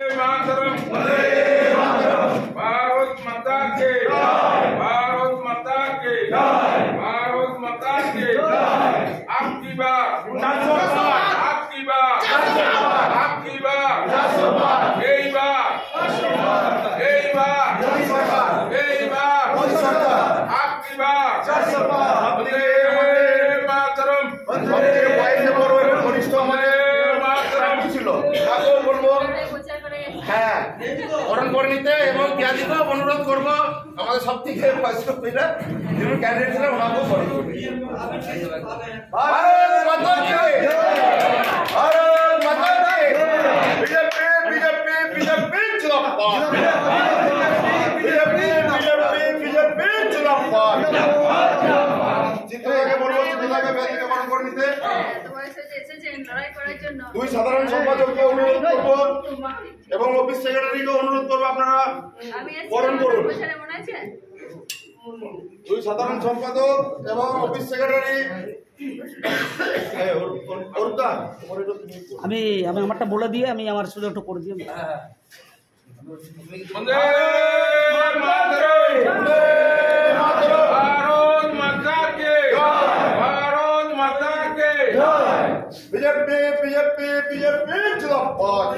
मातरम भारत माता के भारत माता के भारत माता के आपकी बात आपकी बात आपकी बात यही बात यही बात यही बात आपकी बात वंदे मातरम হ্যাঁ বরণ করে নিতে এবং ত্যাগীকে অনুরোধ করব আমাদের সবথেকে বয়স্ক মহিলা যিনি ক্যান্ডিডেট ছিলেন ওনাকেও বরণ করবে। ভারত মাতা কি ভারত মাতা কি বিজেপি বিজেপি বিজেপি জিন্দাবাদ বিজেপি বিজেপি বিজেপি জিন্দাবাদ চিত্রকে বলবো চিত্রকে ব্যাধিকে বরণ করে নিতে দুই সাধারণ সম্পাদককে অনুরোধ করব এবং অফিস সেক্রেটারিকে অনুরোধ করব আপনারা বরণ করুন। দুই সাধারণ সম্পাদক এবং অফিস সেক্রেটারি আমি আমারটা বলে দিয়ে আমি আমার শুধু একটু করে দিই। वंदे मातरम भारत माता के भारत माता के बीजेपी बीजेपी बीजेपी जिंदाबाद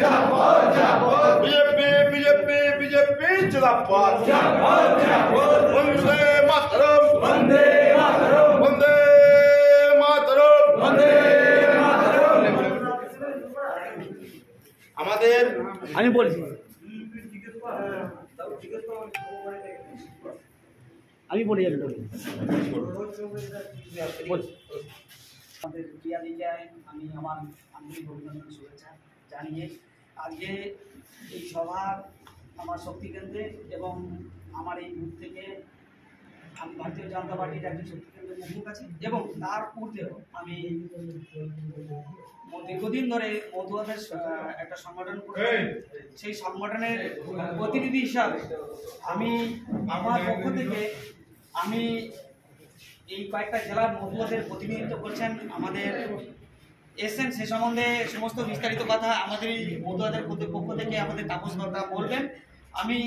बीजेपी बीजेपी बीजेपी जिंदाबाद वंदे मातरम वंदे मातरम वंदे मातरम वंदे मातरम। আমাদের আমি বলছি আমি বলি আমাদের ক্রিয়াদিকায় আমি আমার আন্তরিক অভিনন্দন শুভেচ্ছা জানিয়ে আজকে এই সভার আমার শক্তি কেন্দ্রে এবং আমার এই বুথ থেকে আমি ভারতীয় জনতা পার্টির একজন শক্তি কেন্দ্রের মুখ আছি এবং তার ঊর্ধ্বেও আমি দীর্ঘদিন ধরে মধুয়াদের একটা সংগঠন করে সেই সংগঠনের প্রতিনিধি হিসাবে আমি আমার পক্ষ থেকে আমি এই কয়েকটা জেলার মধুয়াদের প্রতিনিধিত্ব করছেন আমাদের এসেন সে সম্বন্ধে সমস্ত বিস্তারিত কথা আমাদের এই মধুয়াদের পক্ষ থেকে আমাদের তাপস দরকার বলবেন। আমি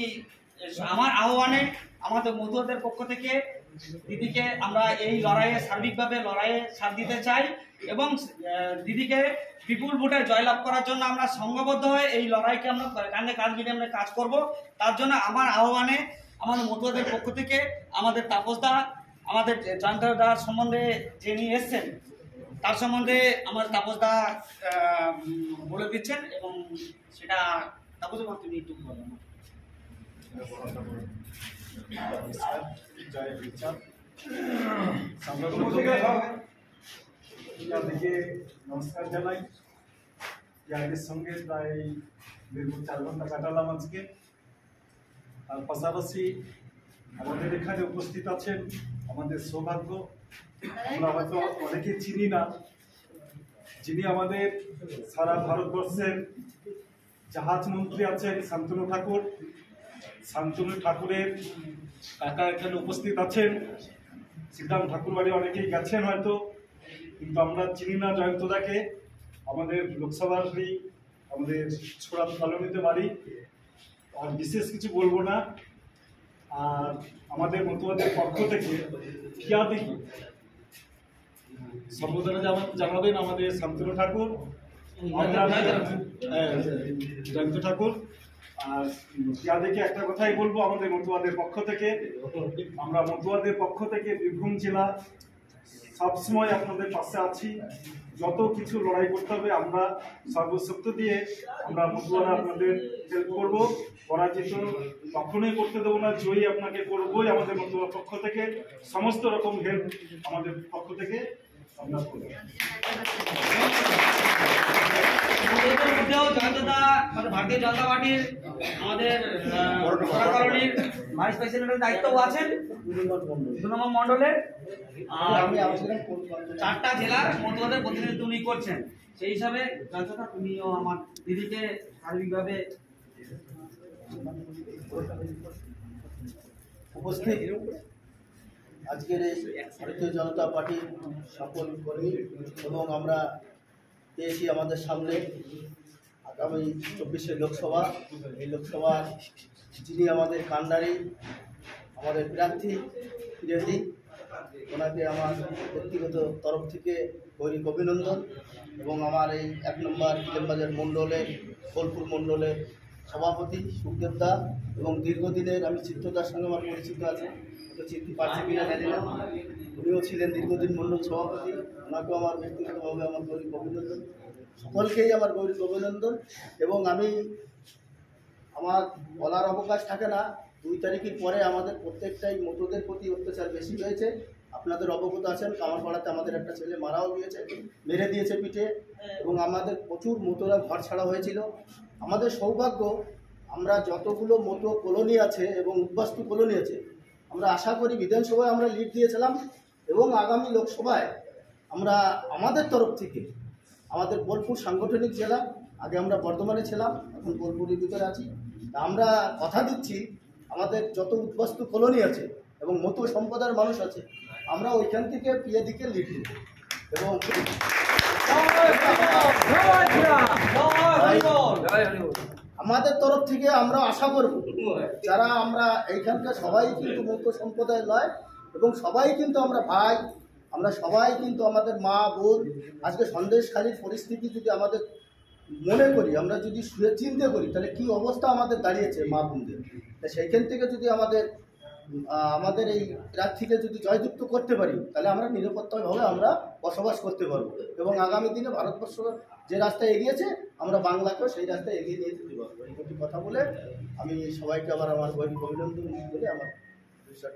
আমার আহ্বানে আমাদের মধুয়াদের পক্ষ থেকে দিদিকে আমরা এই লড়াইয়ে সার্বিকভাবে লড়াইয়ে সাথ দিতে চাই এবং দিদিকে বিপুল ভোটে জয়লাভ করার জন্য আমরা সংঘবদ্ধ হয়ে এই লড়াইকে আমরা কাঁধে কাঁধ মিলিয়ে আমরা কাজ করব। তার জন্য আমার আহ্বানে আমাদের মধুয়াদের পক্ষ থেকে আমাদের তাপসদা আমাদের জনতাদার সম্বন্ধে যিনি এসছেন তার সম্বন্ধে আমার তাপসদা বলে দিচ্ছেন এবং সেটা তাপস তুমি একটু বলবেন। নমস্কার জানাই। ইয়াদের সঙ্গে প্রায় দীর্ঘ 4 ঘন্টা কাটালাম আজকে। তার পাশাপাশি আমাদের এখানে উপস্থিত আছেন আমাদের সৌভাগ্য, আমরা হয়তো অনেকে চিনি না, যিনি আমাদের সারা ভারতবর্ষের জাহাজ মন্ত্রী আছেন শান্তনু ঠাকুর। শান্তনু ঠাকুরের কাকা এখানে উপস্থিত আছেন। শ্রীরাম ঠাকুর বাড়ি অনেকেই গেছেন হয়তো, কিন্তু আমরা চিনি না জয়ন্তদাকে। আমাদের লোকসভার আমাদের ছোড়া কলোনিতে বাড়ি, আর বিশেষ কিছু বলবো না। আর আমাদের মতুয়াদের পক্ষ থেকে কিয়াদিকে সম্বোধনা জানাবেন আমাদের শান্তনু ঠাকুর, জয়ন্ত ঠাকুর। আর কিয়াদিকে একটা কথাই বলবো আমাদের মতুয়াদের পক্ষ থেকে, আমরা মতুয়াদের পক্ষ থেকে বীরভূম জেলা সবসময় আপনাদের পাশে আছি। যত কিছু লড়াই করতে হবে আমরা সর্বশক্তি দিয়ে আমরা মতুয়ারা আপনাদের হেল্প করবো। পরাজিত কখনোই করতে দেবো না, জয়ী আপনাকে করবোই আমাদের মতুয়ার পক্ষ থেকে। সমস্ত রকম হেল্প আমাদের পক্ষ থেকে আমরা করবো। ভারতীয় জনতা পার্টির আমাদের কলোনির ভাইস প্রেসিডেন্টের দায়িত্বও আছেন 2 নম্বর মন্ডলের। আর 4টা জেলার মতুয়াদের প্রতিনিধিত্ব উনি করছেন। সেই হিসাবে জনতা তুমিও আমার দিদিকে সার্বিকভাবে উপস্থিত আজকের এই ভারতীয় জনতা পার্টির সকল কর্মী এবং আমরা পেয়েছি আমাদের সামনে আমি 24 লোকসভা, এই লোকসভার যিনি আমাদের কান্ডারি, আমাদের প্রার্থী প্রিয়দি, ওনাকে আমার ব্যক্তিগত তরফ থেকে গৈরিক অভিনন্দন। এবং আমার এই 1 নম্বর ইলেমবাজার মণ্ডলের, বোলপুর মণ্ডলের সভাপতি সুখদেব দা, এবং দীর্ঘদিনের আমি চিত্রদার সঙ্গে আমার পরিচিত আছে, তো চিনতে পারছি কিনা জানি না, উনিও ছিলেন দীর্ঘদিন মণ্ডল সভাপতি, ওনাকেও আমার ব্যক্তিগতভাবে আমার গৈরিক অভিনন্দন। সকলকেই আমার গৈরিক অভিনন্দন। এবং আমি আমার বলার অবকাশ থাকে না, 2 তারিখের পরে আমাদের প্রত্যেকটাই মতদের প্রতি অত্যাচার বেশি হয়েছে। আপনাদের অবগত আছেন, কামারপাড়াতে আমাদের একটা ছেলে মারাও গিয়েছে, মেরে দিয়েছে পিঠে, এবং আমাদের প্রচুর মতরা ঘর ছাড়া হয়েছিল। আমাদের সৌভাগ্য, আমরা যতগুলো মতো কলোনি আছে এবং উদ্বাস্তু কলোনি আছে, আমরা আশা করি বিধানসভায় আমরা লিড দিয়েছিলাম, এবং আগামী লোকসভায় আমরা আমাদের তরফ থেকে, আমাদের বোলপুর সাংগঠনিক জেলা, আগে আমরা বর্ধমানে ছিলাম, এখন বোলপুরের ভিতরে আছি, আমরা কথা দিচ্ছি আমাদের যত উদ্বাস্তু কলোনি আছে এবং মতো সম্প্রদায়ের মানুষ আছে, আমরা ওইখান থেকে পিয়াদিকে লিড দিব। এবং আমাদের তরফ থেকে আমরা আশা করব, যারা আমরা এইখানকার সবাই কিন্তু মতো সম্প্রদায় নয়, এবং সবাই কিন্তু আমরা ভাই, আমরা সবাই কিন্তু আমাদের মা বোন। আজকে সন্দেশখালীর পরিস্থিতি যদি আমাদের মনে করি, আমরা যদি শুয়ে চিন্তা করি, তাহলে কি অবস্থা আমাদের দাঁড়িয়েছে মা বোনদের। সেইখান থেকে যদি আমাদের এই প্রার্থীকে যদি জয়যুক্ত করতে পারি, তাহলে আমরা নিরাপত্তাভাবে আমরা বসবাস করতে পারবো, এবং আগামী দিনে ভারতবর্ষ যে রাস্তায় এগিয়েছে, আমরা বাংলাকেও সেই রাস্তায় এগিয়ে নিয়ে যেতে পারবো। এই দুটি কথা বলে আমি সবাইকে আবার আমার গৈরিক অভিনন্দন বলে আমার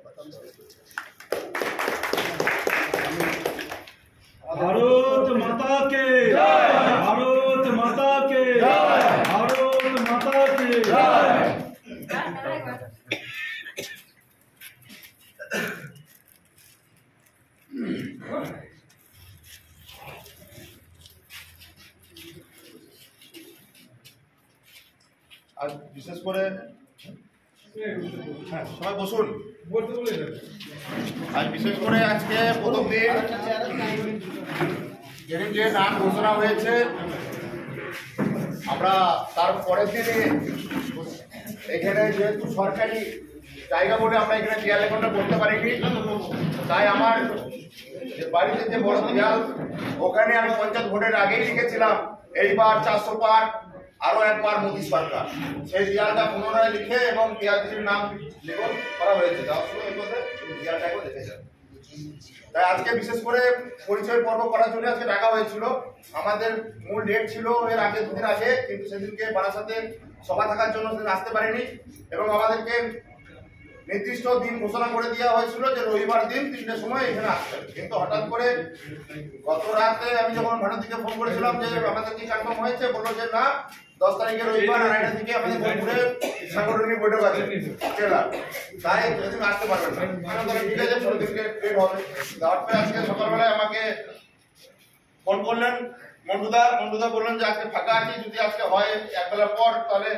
কথা আমি শেষ করছি। ভারত মাতা কে জয়, ভারত মাতা কে জয়, ভারত মাতা কে জয়। আজ বিশেষ করে সবাই বসুন। আজ বিশেষ করে আজকে প্রথম দিন যেদিন যে নাম ঘোষণা হয়েছে, আমরা তার পরের দিনে এখানে যেহেতু সরকারি জায়গা বলে আমরা এখানে দেয়াল লেখনটা করতে পারিনি, তাই আমার যে বাড়িতে যে বড় দেয়াল, ওখানে আমি পঞ্চায়েত ভোটের আগেই লিখেছিলাম এইবার 400 পার, আরো একবার মোদী সরকার। সেই দেয়ালটা পুনরায় লিখে এবং পিয়াদির নাম লিখন করা হয়েছে। যাওয়ার সময় এই কথা দেয়ালটাকেও দেখেছেন। তাই আজকে বিশেষ করে পরিচয় পর্ব করার জন্য আজকে ডাকা হয়েছিল। আমাদের মূল ডেট ছিল এর আগে 2 দিন আগে, কিন্তু সেদিনকে বারাসাতে সভা থাকার জন্য সেদিন আসতে পারিনি, এবং আমাদেরকে নির্দিষ্ট দিন ঘোষণা করে দেওয়া হয়েছিল যে রবিবার দিন 3টের সময় এখানে আসতে। কিন্তু হঠাৎ করে গত রাতে আমি যখন ভারতীকে ফোন করেছিলাম যে আমাদের কি কনফার্ম হয়েছে, বললো যে না, 10 তারিখে রবিবার 2:30টা থেকে আমাদের বোলপুরে সাংগঠনিক বৈঠক আছে জেলা, তাই সেদিন আসতে পারবেন না। ঠিক আছে, পরের দিনকে ডেট হবে। তারপরে আজকে সকালবেলায় আমাকে ফোন করলেন মন্ডুদা বললেন যে আজকে ফাঁকা আছি, যদি আজকে হয় একবেলার পর তাহলে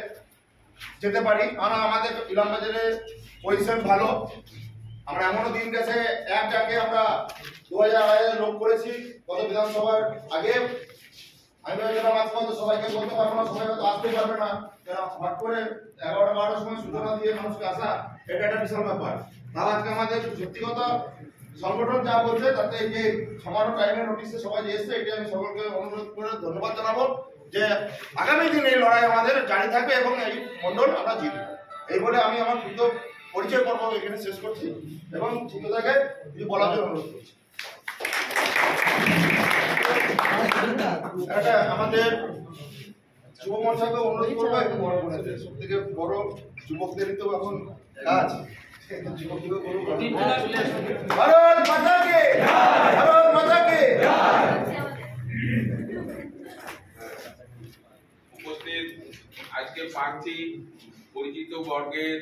যেতে পারি। কারণ আমাদের ইলামবাজারের পজিশন ভালো, আমরা এমনও দিন গেছে এক জায়গায় আমরা 2000 লোক করেছি গত বিধানসভার আগে। আমি ভেবেছিলাম আজকে হয়তো সবাইকে বলতে পারবো না, সবাই হয়তো আসতে পারবে না, হট করে 11টা-12টার সময় সূচনা দিয়ে মানুষকে আসা, এটা একটা বিশাল ব্যাপার। তাহলে আজকে আমাদের সত্যিগত সংগঠন যা বলছে, তাতে এই যে সমারোহ টাইমের নোটিশে সবাই যে এসছে, এটা আমি সকলকে অনুরোধ করে ধন্যবাদ জানাবো যে আগামী দিন এই লড়াই আমাদের জারি থাকবে এবং এই মন্ডল আমরা জিতব। এই বলে আমি আমার পরিচয় পর্ব এখানে শেষ করছি এবং চিত্রদাকে কিছু বলার জন্য অনুরোধ করছি। আমাদের যুব মোর্চাকে অনুরোধ করবো একটু বড় বোনেদের, সব থেকে বড় যুবকদেরই তো এখন কাজ। ভারত মাতা কে জয়, ভারত মাতা কে জয়। উপস্থিত আজকে প্রার্থী পরিচিত বর্গের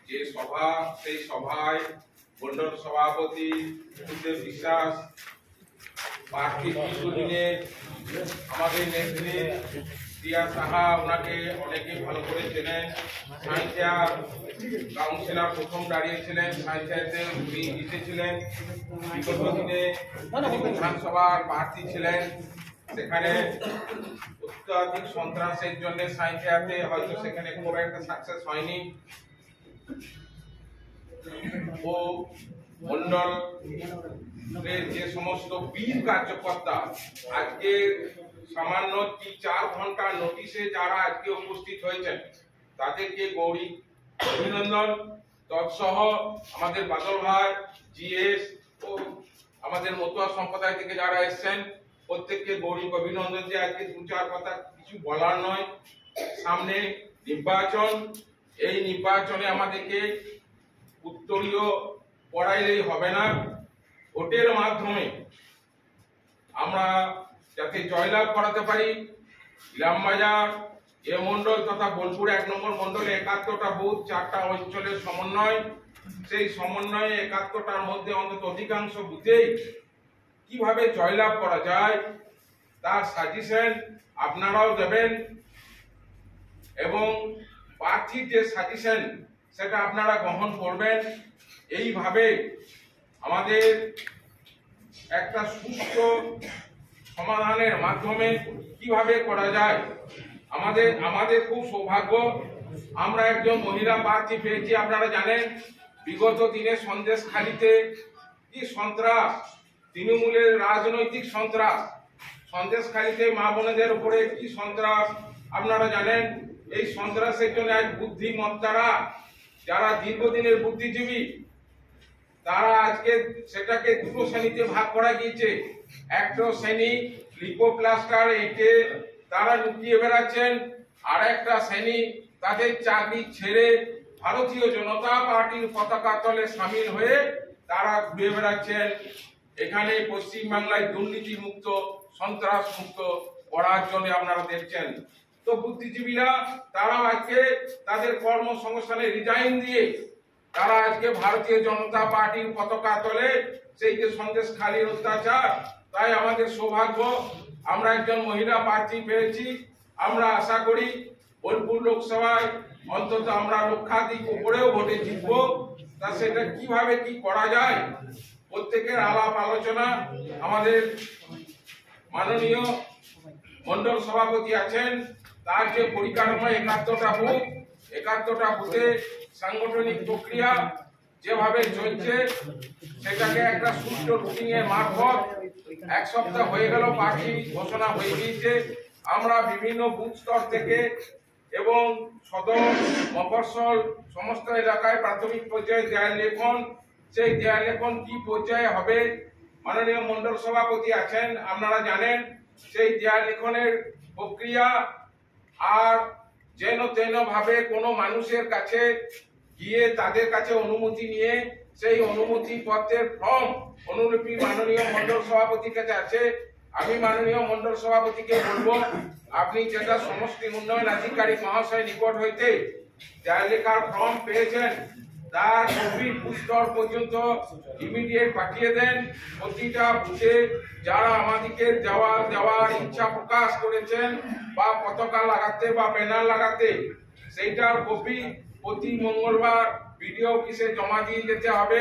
যে সভা, সেই সভায় মন্ডল সভাপতি সুখদেব বিশ্বাস, প্রার্থী দীর্ঘদিনের আমাদের নেত্রী প্রিয়া সাহা, ওনাকে অনেকে ভালো করে চেনেন। সাঁইথিয়া কাউন্সিলর প্রথম দাঁড়িয়েছিলেন, সাঁইথিয়াতে উনি জিতেছিলেন। বিগত দিনে বিধানসভার প্রার্থী ছিলেন, সেখানে অত্যাধিক সন্ত্রাসের জন্য সাঁইথিয়াতে হয়তো সেখানে খুব একটা সাকসেস হয়নি। ও মন্ডল যে সমস্ত বীর কার্যকর্তা আজকে সামান্য 4 ঘন্টার নোটিশে যারা আজকে উপস্থিত হয়েছেন তাদেরকে গৌরী অভিনন্দন। তৎসহ আমাদের বাদল ভাই, জিএস ও আমাদের মতুয়া সম্প্রদায় থেকে যারা এসেছেন প্রত্যেককে গৌরী অভিনন্দন। যে আজকে 2-4 কথা কিছু বলার নয়, সামনে নির্বাচন, এই নির্বাচনে আমাদেরকে উত্তরীয় পড়াইলেই হবে না, ভোটের মাধ্যমে আমরা যাতে জয়লাভ করাতে পারি। ইলামবাজার এ মন্ডল তথা বোলপুর 1 নম্বর মন্ডলে 71টা বুথ 4টা অঞ্চলের সমন্বয়, সেই সমন্বয়ে 71টার মধ্যে অন্তত অধিকাংশ বুথেই কিভাবে জয়লাভ করা যায় তার সাজেশন আপনারাও দেবেন এবং প্রার্থীর যে সাজেশন সেটা আপনারা গ্রহণ করবেন। এইভাবে আমাদের একটা সুষ্ঠু সমাধানের মাধ্যমে কিভাবে করা যায়। আমাদের খুব সৌভাগ্য, আমরা একজন মহিলা প্রার্থী পেয়েছি। আপনারা জানেন বিগত দিনে সন্দেশখালীতে কি সন্ত্রাস, তৃণমূলের রাজনৈতিক সন্ত্রাস, সন্দেশখালীতে মা বোনেদের উপরে কি সন্ত্রাস আপনারা জানেন। এই সন্ত্রাসের জন্য আজ বুদ্ধিমত্তারা যারা দীর্ঘদিনের বুদ্ধিজীবী তারা আজকে সেটাকে 2টো শ্রেণীতে ভাগ করা গিয়েছে। একটা শ্রেণী লিপোপ্লাস্টার এঁকে তারা লুকিয়ে বেড়াচ্ছেন, আর একটা শ্রেণী তাদের চাকরি ছেড়ে ভারতীয় জনতা পার্টির পতাকা তলে সামিল হয়ে তারা ঘুরে বেড়াচ্ছেন। এখানে পশ্চিমবাংলায় দুর্নীতি মুক্ত, সন্ত্রাস মুক্ত করার জন্য আপনারা দেখছেন। তো বুদ্ধিজীবীরা তারাও আজকে তাদের কর্মসংস্থানে রিজাইন দিয়ে তারা আজকে ভারতীয় জনতা পার্টির পতাকা তলে সেই যে সন্দেশখালীর অত্যাচার, তাই আমাদের সৌভাগ্য আমরা একজন মহিলা প্রার্থী পেয়েছি। আমরা আশা করি বোলপুর লোকসভায় অন্তত আমরা লক্ষাধিক উপরেও ভোটে জিতবো। তা সেটা কিভাবে কি করা যায় প্রত্যেকের আলাপ আলোচনা আমাদের মাননীয় মন্ডল সভাপতি আছেন, তার যে পরিকাঠামো 71টা বুথ, 71টা বুথে সাংগঠনিক প্রক্রিয়া যেভাবে চলছে সেটাকে একটা সুষ্ঠু রুটিং এর মারফত 1 সপ্তাহ হয়ে গেল প্রার্থী ঘোষণা হয়ে গিয়েছে। আমরা বিভিন্ন বুথ স্তর থেকে এবং সদর মফস্বল সমস্ত এলাকায় প্রাথমিক পর্যায়ে দেয়াল লেখন, সেই দেয়াল লেখন কি পর্যায়ে হবে মাননীয় মন্ডল সভাপতি আছেন আপনারা জানেন। সেই দেয়াল লেখনের প্রক্রিয়া আর যেন তেন ভাবে কোনো মানুষের কাছে গিয়ে তাদের কাছে অনুমতি নিয়ে সেই অনুমতি পত্রের ফর্ম অনুলিপি মাননীয় মন্ডল সভাপতির কাছে আছে। আমি মাননীয় মন্ডল সভাপতিকে বলবো আপনি যেটা সমষ্টি উন্নয়ন আধিকারিক মহাশয় নিকট হইতে দেয়াল লেখার ফর্ম পেয়েছেন তার কপি পুস্তর পর্যন্ত ইমিডিয়েট পাঠিয়ে দেন। প্রতিটা বুথে যারা আমাদেরকে দেওয়ার ইচ্ছা প্রকাশ করেছেন বা পতাকা লাগাতে বা ব্যানার লাগাতে, সেইটার কপি প্রতি মঙ্গলবার বিডিও অফিসে জমা দিয়ে যেতে হবে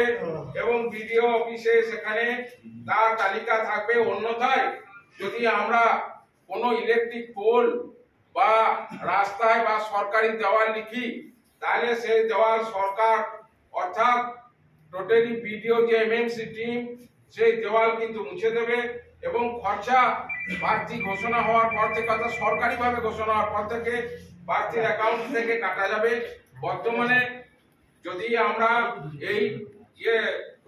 এবং বিডিও অফিসে সেখানে তার তালিকা থাকবে। অন্যথায় যদি আমরা কোনো ইলেকট্রিক পোল বা রাস্তায় বা সরকারি দেওয়াল লিখি তাহলে সেই দেওয়াল সরকার অর্থাৎ টোটালি বিডিও যে এমএমসি টিম সেই দেওয়াল কিন্তু মুছে দেবে এবং খরচা প্রার্থী ঘোষণা হওয়ার পর থেকে অর্থাৎ সরকারিভাবে ঘোষণা হওয়ার পর থেকে প্রার্থীর অ্যাকাউন্ট থেকে কাটা যাবে। বর্তমানে যদি আমরা এই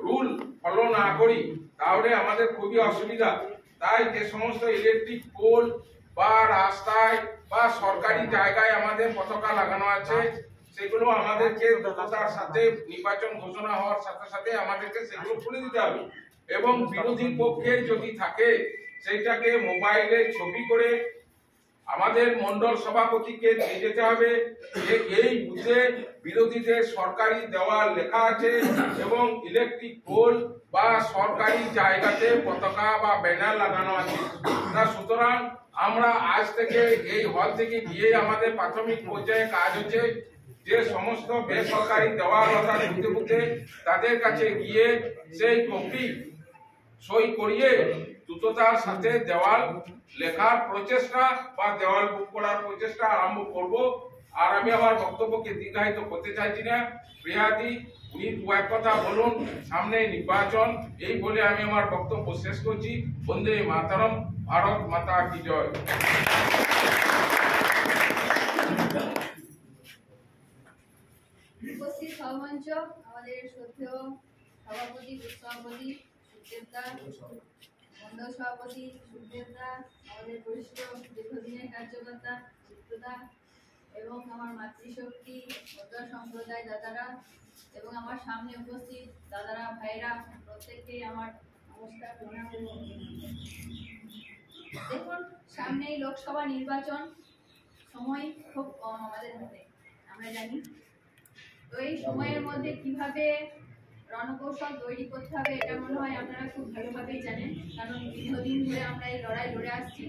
রুল ফলো না করি তাহলে আমাদের খুবই অসুবিধা। তাই যে সমস্ত ইলেকট্রিক পোল বা রাস্তায় বা সরকারি জায়গায় আমাদের পতাকা লাগানো আছে সেগুলো আমাদেরকে দ্রুততার সাথে নির্বাচন ঘোষণা হওয়ার সাথে সাথে আমাদেরকে সেগুলো খুলে দিতে হবে এবং বিরোধী পক্ষে যদি থাকে সেইটাকে মোবাইলে ছবি করে আমাদের মন্ডল সভাপতিকে দিয়ে যেতে হবে যে এই বুথে বিরোধীদের সরকারি দেওয়াল লেখা আছে এবং ইলেকট্রিক পোল বা সরকারি জায়গাতে পতাকা বা ব্যানার লাগানো আছে। তা সুতরাং আমরা আজ থেকে এই হল থেকে গিয়ে আমাদের প্রাথমিক পর্যায়ে কাজ হচ্ছে যে সমস্ত বেসরকারি দেওয়াল অর্থাৎ বুথে বুথে তাদের কাছে গিয়ে সেই কপি সই করিয়ে দ্রুততার সাথে দেওয়াল লেখার প্রচেষ্টা বা দেওয়াল বুক করার প্রচেষ্টা আরম্ভ করব। আর আমি আমার বক্তব্যকে দীর্ঘায়িত করতে চাইছি না। প্রিয়াদি, উনি দু এক কথা বলুন, সামনে নির্বাচন, এই বলে আমি আমার বক্তব্য শেষ করছি। বন্দে মাতরম, ভারত মাতা কি জয়। উপস্থিত সভামঞ্চ, আমাদের শ্রদ্ধেয় সভাপতি, সভাপতি সুখদেবদা, মন্ডল সভাপতি সুখদেবদা, আমাদের বরিষ্ঠ দীর্ঘদিনের কার্যকর্তা চিত্রদা এবং আমার মাতৃশক্তি মতুয়া সম্প্রদায় দাদারা এবং আমার সামনে উপস্থিত দাদারা, ভাইরা, প্রত্যেককেই আমার নমস্কার, প্রণাম। দেখুন, সামনেই লোকসভা নির্বাচন, সময় খুব কম আমাদের হাতে, আমরা জানি। তো এই সময়ের মধ্যে কিভাবে রণকৌশল তৈরি করতে হবে এটা মনে হয় আপনারা খুব ভালোভাবেই জানেন, কারণ দীর্ঘদিন ধরে আমরা এই লড়াই লড়ে আসছি।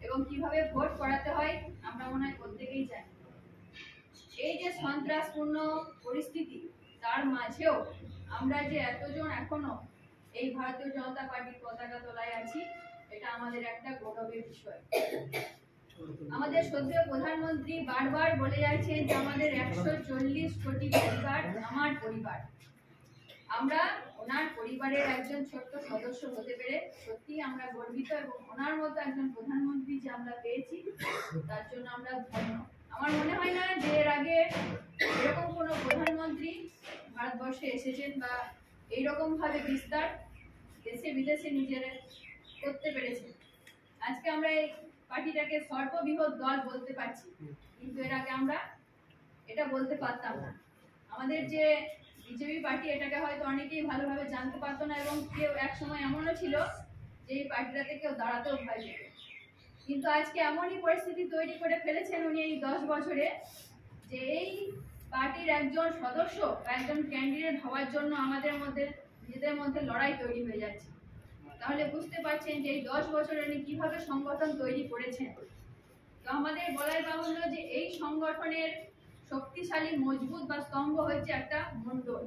এবং কিভাবে ভোট করাতে হয় আমরা মনে হয় প্রত্যেকেই জানি। এই যে সন্ত্রাসপূর্ণ পরিস্থিতি, তার মাঝেও আমরা যে এতজন এখনো এই ভারতীয় জনতা পার্টির পতাকা তলায় আছি, এটা আমাদের একটা গৌরবের বিষয়। আমাদের শ্রদ্ধেয় প্রধানমন্ত্রী বারবার বলে যাচ্ছেন যে আমাদের 140 কোটি পরিবার আমার পরিবার। আমরা ওনার পরিবারের একজন ছোট্ট সদস্য হতে পেরে সত্যি আমরা গর্বিত, এবং ওনার মতো একজন প্রধানমন্ত্রী যে আমরা পেয়েছি তার জন্য আমরা ধন্য। আমার মনে হয় না যে এর আগে এরকম কোনো প্রধানমন্ত্রী ভারতবর্ষে এসেছেন বা এইরকম ভাবে বিস্তার দেশে বিদেশে নিজেরা করতে পেরেছেন। আজকে আমরা এই পার্টিটাকে সর্ববৃহৎ দল বলতে পারছি, কিন্তু এর আগে আমরা এটা বলতে পারতাম না। আমাদের যে বিজেপি পার্টি, এটাকে হয়তো অনেকেই ভালোভাবে জানতে পারতো না, এবং কেউ এক সময় এমনও ছিল যে এই পার্টিটাতে কেউ দাঁড়াতেও ভয় পেত। কিন্তু আজকে এমনই পরিস্থিতি তৈরি করে ফেলেছেন উনি এই 10 বছরে, যে এই পার্টির একজন সদস্য বা একজন ক্যান্ডিডেট হওয়ার জন্য আমাদের মধ্যে নিজেদের মধ্যে লড়াই তৈরি হয়ে যাচ্ছে। তাহলে বুঝতে পারছেন যে এই 10 বছরে উনি কিভাবে সংগঠন তৈরি করেছেন। তো আমাদের বলাই বাহুল্য যে এই সংগঠনের শক্তিশালী মজবুত বা স্তম্ভ হচ্ছে একটা মণ্ডল,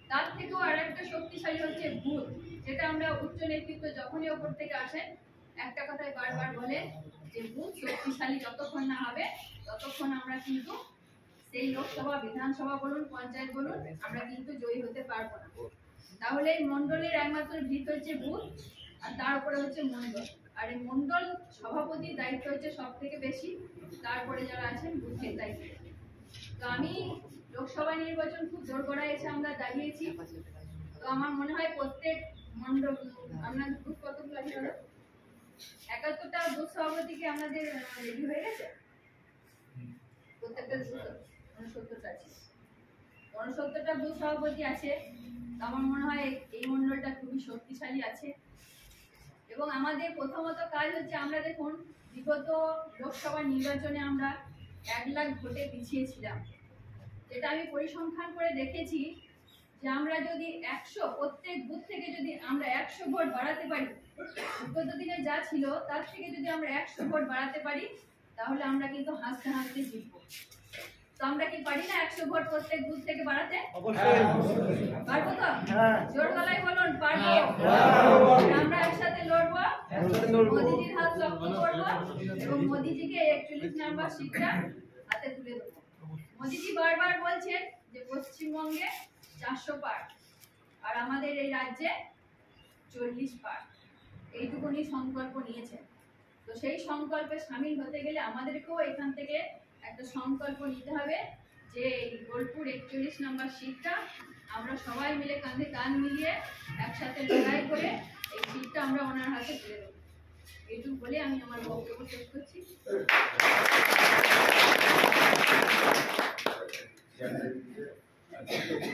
তার থেকেও আর একটা শক্তিশালী হচ্ছে বুথ, যেটা আমরা উচ্চ নেতৃত্ব যখনই ওপর থেকে আসেন একটা কথাই বারবার বলে যে বুথ শক্তিশালী যতক্ষণ না হবে ততক্ষণ আমরা কিন্তু সেই লোকসভা, বিধানসভা বলুন, পঞ্চায়েত বলুন, আমরা কিন্তু জয়ী হতে পারবো না। তাহলে এই মণ্ডলের একমাত্র ভিত হচ্ছে বুথ, আর তার উপরে হচ্ছে মণ্ডল। আর এই মণ্ডল সভাপতির দায়িত্ব হচ্ছে সব থেকে বেশি, তারপরে যারা আছেন বুথের দায়িত্ব। তো আমি লোকসভা নির্বাচন খুব দোরগোড়ায় এসে আমরা দাঁড়িয়েছি। তো আমার মনে হয় প্রত্যেক মণ্ডল, আপনার বুথ কতগুলো আছে? 71টা বুথ সভাপতিকে আমাদের রেডি হয়ে গেছে, প্রত্যেকটা 69টা আছে, 69টা বুথ সভাপতি আছে। আমার মনে হয় এই মণ্ডলটা খুবই শক্তিশালী আছে। এবং আমাদের প্রথমত কাজ হচ্ছে, আমরা দেখুন বিগত লোকসভা নির্বাচনে আমরা 1 লাখ ভোটে পিছিয়েছিলাম, যেটা আমি পরিসংখ্যান করে দেখেছি যে আমরা যদি 100 প্রত্যেক বুথ থেকে যদি আমরা 100 ভোট বাড়াতে পারি, বিগত দিনে যা ছিল তার থেকে যদি আমরা 100 ভোট বাড়াতে পারি, তাহলে আমরা কিন্তু হাসতে হাসতে জিতব। তো আমরা কি পারি না 100 ভোট প্রত্যেক বুথ থেকে বাড়াতে? অবশ্যই পারবো তো? জোর গলায় বলুন, পারবো। আমরা একসাথে লড়বো, মোদিজির হাত শক্ত করবো এবং মোদিজিকে 41 নাম্বার সিটটা হাতে তুলে দেবো। মোদিজি বারবার বলছেন যে পশ্চিমবঙ্গে 400 পার আর আমাদের এই রাজ্যে 40 পার, এইটুকুনি সংকল্প নিয়েছেন। তো সেই সংকল্পে সামিল হতে গেলে আমাদেরকেও এখান থেকে একটা সংকল্প নিতে হবে যে এই বোলপুর 41 নাম্বার সিটটা আমরা সবাই মিলে কাঁধে কাঁধ মিলিয়ে একসাথে লড়াই করে এই সিটটা আমরা ওনার হাতে তুলে দেবো। এইটুকু বলে আমি আমার বক্তব্য শেষ করছি।